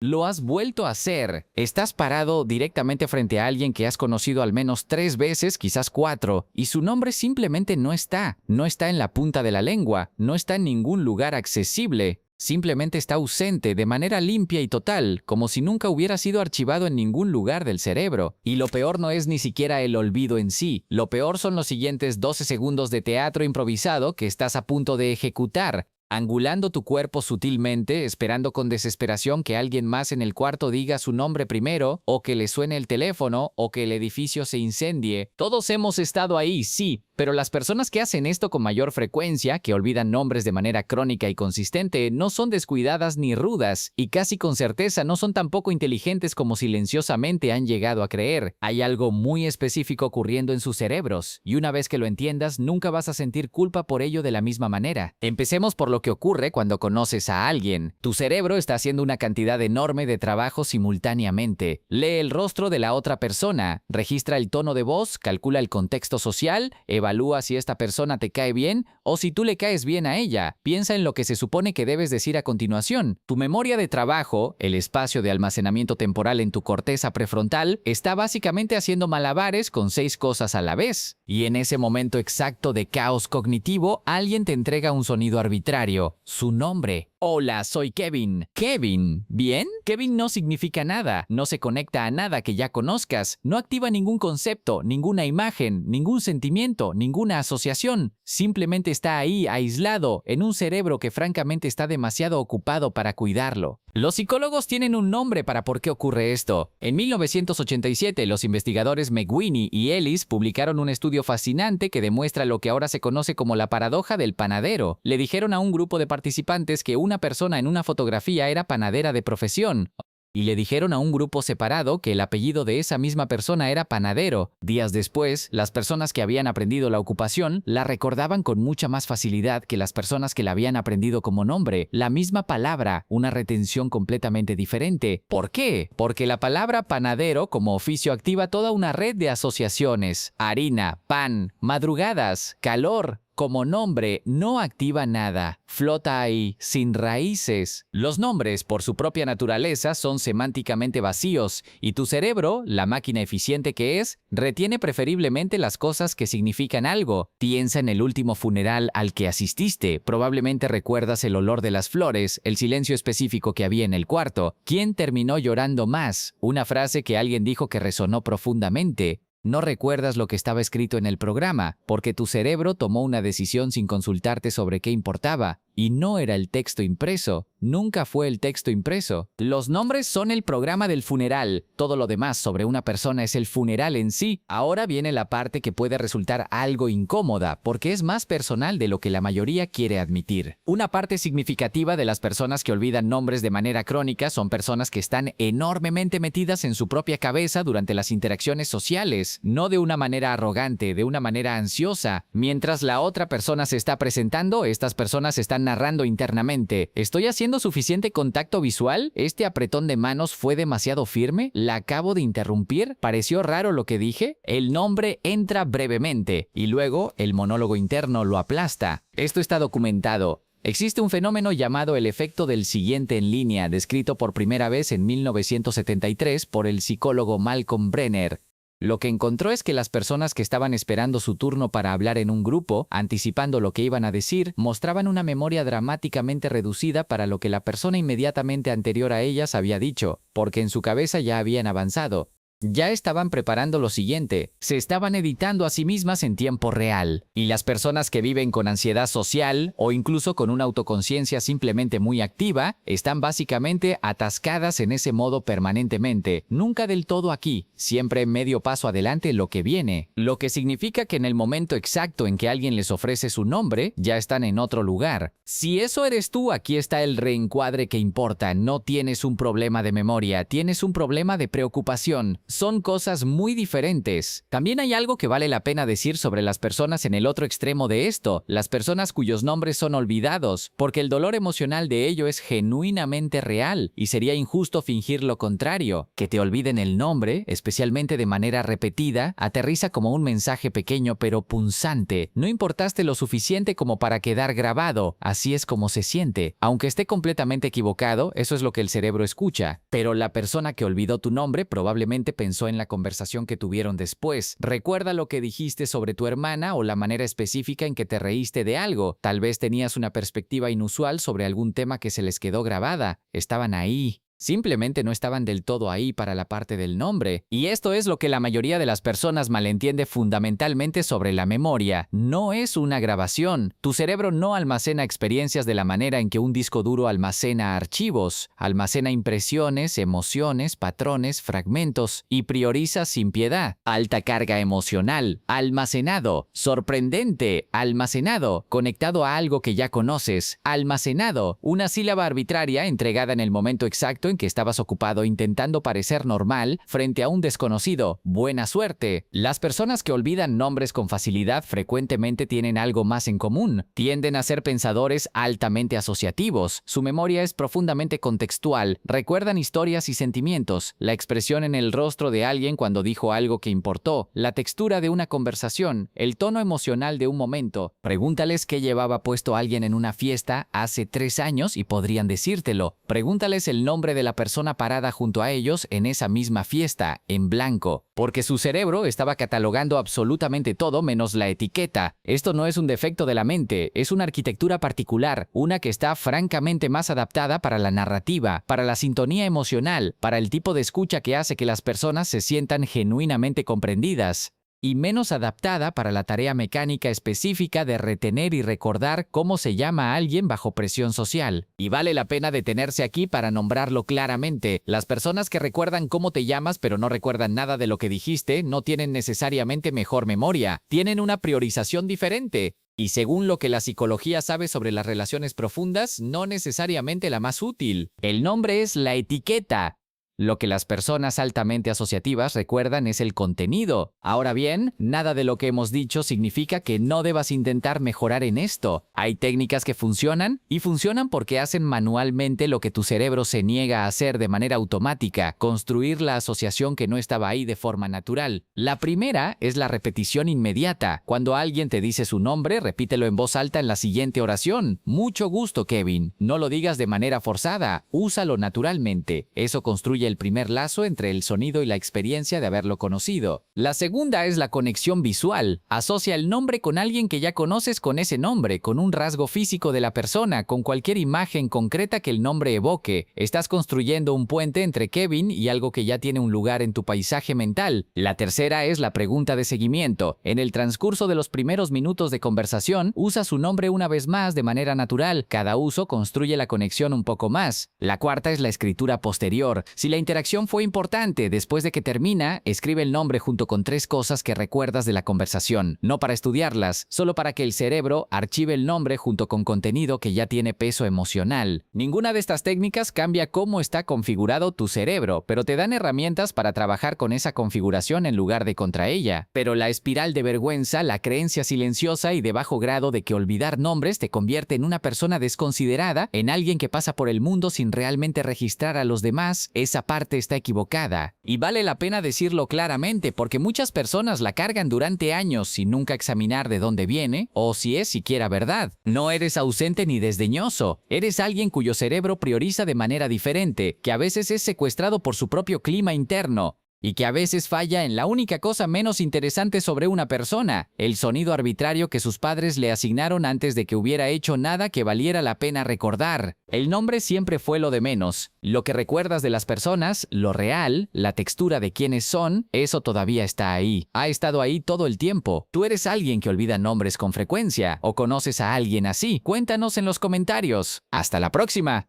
Lo has vuelto a hacer. Estás parado directamente frente a alguien que has conocido al menos 3 veces, quizás 4, y su nombre simplemente no está. No está en la punta de la lengua, no está en ningún lugar accesible. Simplemente está ausente de manera limpia y total, como si nunca hubiera sido archivado en ningún lugar del cerebro. Y lo peor no es ni siquiera el olvido en sí. Lo peor son los siguientes 12 segundos de teatro improvisado que estás a punto de ejecutar, angulando tu cuerpo sutilmente, esperando con desesperación que alguien más en el cuarto diga su nombre primero, o que le suene el teléfono, o que el edificio se incendie. Todos hemos estado ahí, sí, pero las personas que hacen esto con mayor frecuencia, que olvidan nombres de manera crónica y consistente, no son descuidadas ni rudas, y casi con certeza no son tampoco inteligentes como silenciosamente han llegado a creer. Hay algo muy específico ocurriendo en sus cerebros, y una vez que lo entiendas, nunca vas a sentir culpa por ello de la misma manera. Empecemos por lo que ocurre cuando conoces a alguien. Tu cerebro está haciendo una cantidad enorme de trabajo simultáneamente. Lee el rostro de la otra persona, registra el tono de voz, calcula el contexto social, evalúa si esta persona te cae bien o si tú le caes bien a ella. Piensa en lo que se supone que debes decir a continuación. Tu memoria de trabajo, el espacio de almacenamiento temporal en tu corteza prefrontal, está básicamente haciendo malabares con 6 cosas a la vez. Y en ese momento exacto de caos cognitivo, alguien te entrega un sonido arbitrario, su nombre. Hola, soy Kevin. ¿Kevin? ¿Bien? Kevin no significa nada, no se conecta a nada que ya conozcas, no activa ningún concepto, ninguna imagen, ningún sentimiento, ninguna asociación. Simplemente está ahí, aislado, en un cerebro que francamente está demasiado ocupado para cuidarlo. Los psicólogos tienen un nombre para por qué ocurre esto. En 1987, los investigadores McWhinney y Ellis publicaron un estudio fascinante que demuestra lo que ahora se conoce como la paradoja del panadero. Le dijeron a un grupo de participantes que una persona en una fotografía era panadera de profesión. Y le dijeron a un grupo separado que el apellido de esa misma persona era panadero. Días después, las personas que habían aprendido la ocupación la recordaban con mucha más facilidad que las personas que la habían aprendido como nombre. La misma palabra, una retención completamente diferente. ¿Por qué? Porque la palabra panadero como oficio activa toda una red de asociaciones. Harina, pan, madrugadas, calor. Como nombre, no activa nada, flota ahí, sin raíces. Los nombres, por su propia naturaleza, son semánticamente vacíos, y tu cerebro, la máquina eficiente que es, retiene preferiblemente las cosas que significan algo. Piensa en el último funeral al que asististe, probablemente recuerdas el olor de las flores, el silencio específico que había en el cuarto. ¿Quién terminó llorando más? Una frase que alguien dijo que resonó profundamente. No recuerdas lo que estaba escrito en el programa, porque tu cerebro tomó una decisión sin consultarte sobre qué importaba, y no era el texto impreso. Nunca fue el texto impreso. Los nombres son el programa del funeral. Todo lo demás sobre una persona es el funeral en sí. Ahora viene la parte que puede resultar algo incómoda, porque es más personal de lo que la mayoría quiere admitir. Una parte significativa de las personas que olvidan nombres de manera crónica son personas que están enormemente metidas en su propia cabeza durante las interacciones sociales, no de una manera arrogante, de una manera ansiosa. Mientras la otra persona se está presentando, estas personas están narrando internamente. ¿Estoy haciendo suficiente contacto visual? ¿Este apretón de manos fue demasiado firme? ¿La acabo de interrumpir? ¿Pareció raro lo que dije? El nombre entra brevemente y luego el monólogo interno lo aplasta. Esto está documentado. Existe un fenómeno llamado el efecto del siguiente en línea, descrito por primera vez en 1973 por el psicólogo Malcolm Brenner. Lo que encontró es que las personas que estaban esperando su turno para hablar en un grupo, anticipando lo que iban a decir, mostraban una memoria dramáticamente reducida para lo que la persona inmediatamente anterior a ellas había dicho, porque en su cabeza ya habían avanzado. Ya estaban preparando lo siguiente, se estaban editando a sí mismas en tiempo real. Y las personas que viven con ansiedad social o incluso con una autoconciencia simplemente muy activa, están básicamente atascadas en ese modo permanentemente, nunca del todo aquí, siempre medio paso adelante lo que viene. Lo que significa que en el momento exacto en que alguien les ofrece su nombre, ya están en otro lugar. Si eso eres tú, aquí está el reencuadre que importa. No tienes un problema de memoria, tienes un problema de preocupación. Son cosas muy diferentes. También hay algo que vale la pena decir sobre las personas en el otro extremo de esto, las personas cuyos nombres son olvidados, porque el dolor emocional de ello es genuinamente real y sería injusto fingir lo contrario. Que te olviden el nombre, especialmente de manera repetida, aterriza como un mensaje pequeño pero punzante. No importaste lo suficiente como para quedar grabado, así es como se siente. Aunque esté completamente equivocado, eso es lo que el cerebro escucha. Pero la persona que olvidó tu nombre probablemente pensó en la conversación que tuvieron después. Recuerda lo que dijiste sobre tu hermana o la manera específica en que te reíste de algo. Tal vez tenías una perspectiva inusual sobre algún tema que se les quedó grabada. Estaban ahí. Simplemente no estaban del todo ahí para la parte del nombre. Y esto es lo que la mayoría de las personas malentiende fundamentalmente sobre la memoria. No es una grabación. Tu cerebro no almacena experiencias de la manera en que un disco duro almacena archivos. Almacena impresiones, emociones, patrones, fragmentos y prioriza sin piedad. Alta carga emocional, almacenado. Sorprendente, almacenado. Conectado a algo que ya conoces, almacenado. Una sílaba arbitraria entregada en el momento exacto en que estabas ocupado intentando parecer normal frente a un desconocido. Buena suerte. Las personas que olvidan nombres con facilidad frecuentemente tienen algo más en común. Tienden a ser pensadores altamente asociativos. Su memoria es profundamente contextual. Recuerdan historias y sentimientos. La expresión en el rostro de alguien cuando dijo algo que importó. La textura de una conversación. El tono emocional de un momento. Pregúntales qué llevaba puesto alguien en una fiesta hace 3 años y podrían decírtelo. Pregúntales el nombre de la persona parada junto a ellos en esa misma fiesta, en blanco, porque su cerebro estaba catalogando absolutamente todo menos la etiqueta. Esto no es un defecto de la mente, es una arquitectura particular, una que está francamente más adaptada para la narrativa, para la sintonía emocional, para el tipo de escucha que hace que las personas se sientan genuinamente comprendidas, y menos adaptada para la tarea mecánica específica de retener y recordar cómo se llama a alguien bajo presión social. Y vale la pena detenerse aquí para nombrarlo claramente. Las personas que recuerdan cómo te llamas pero no recuerdan nada de lo que dijiste no tienen necesariamente mejor memoria, tienen una priorización diferente. Y según lo que la psicología sabe sobre las relaciones profundas, no necesariamente la más útil. El nombre es la etiqueta. Lo que las personas altamente asociativas recuerdan es el contenido. Ahora bien, nada de lo que hemos dicho significa que no debas intentar mejorar en esto. Hay técnicas que funcionan y funcionan porque hacen manualmente lo que tu cerebro se niega a hacer de manera automática, construir la asociación que no estaba ahí de forma natural. La primera es la repetición inmediata. Cuando alguien te dice su nombre, repítelo en voz alta en la siguiente oración. Mucho gusto, Kevin. No lo digas de manera forzada, úsalo naturalmente. Eso construye el primer lazo entre el sonido y la experiencia de haberlo conocido. La segunda es la conexión visual. Asocia el nombre con alguien que ya conoces con ese nombre, con un rasgo físico de la persona, con cualquier imagen concreta que el nombre evoque. Estás construyendo un puente entre Kevin y algo que ya tiene un lugar en tu paisaje mental. La tercera es la pregunta de seguimiento. En el transcurso de los primeros minutos de conversación, usa su nombre una vez más de manera natural. Cada uso construye la conexión un poco más. La cuarta es la escritura posterior. Si la interacción fue importante, después de que termina, escribe el nombre junto con 3 cosas que recuerdas de la conversación, no para estudiarlas, solo para que el cerebro archive el nombre junto con contenido que ya tiene peso emocional. Ninguna de estas técnicas cambia cómo está configurado tu cerebro, pero te dan herramientas para trabajar con esa configuración en lugar de contra ella. Pero la espiral de vergüenza, la creencia silenciosa y de bajo grado de que olvidar nombres te convierte en una persona desconsiderada, en alguien que pasa por el mundo sin realmente registrar a los demás, esa parte está equivocada. Y vale la pena decirlo claramente porque muchas personas la cargan durante años sin nunca examinar de dónde viene o si es siquiera verdad. No eres ausente ni desdeñoso. Eres alguien cuyo cerebro prioriza de manera diferente, que a veces es secuestrado por su propio clima interno. Y que a veces falla en la única cosa menos interesante sobre una persona, el sonido arbitrario que sus padres le asignaron antes de que hubiera hecho nada que valiera la pena recordar. El nombre siempre fue lo de menos. Lo que recuerdas de las personas, lo real, la textura de quiénes son, eso todavía está ahí. Ha estado ahí todo el tiempo. ¿Tú eres alguien que olvida nombres con frecuencia? ¿O conoces a alguien así? Cuéntanos en los comentarios. ¡Hasta la próxima!